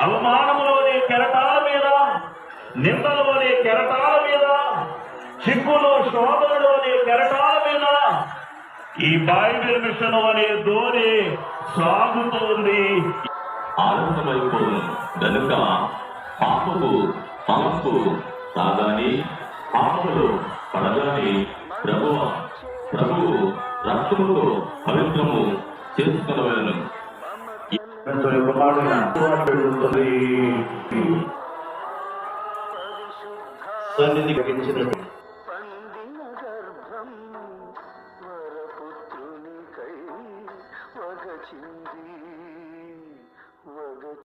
అవమానములోని కెరటాల మీద, నిందలోని కెరటాల మీద, చిక్కులు శోధనలోని కెరటాల మీద ఈ బైబిల్ మిషన్ అనే ధోని సాగుతోంది. ఆనందమైపోను గనుక పాపకు పాపకు రాగాని పాపలు పడగాని ప్రభువు రక్తముతో పవిత్రము చేసుకునవలెను. సన్నిధి గ్రహించినట్టు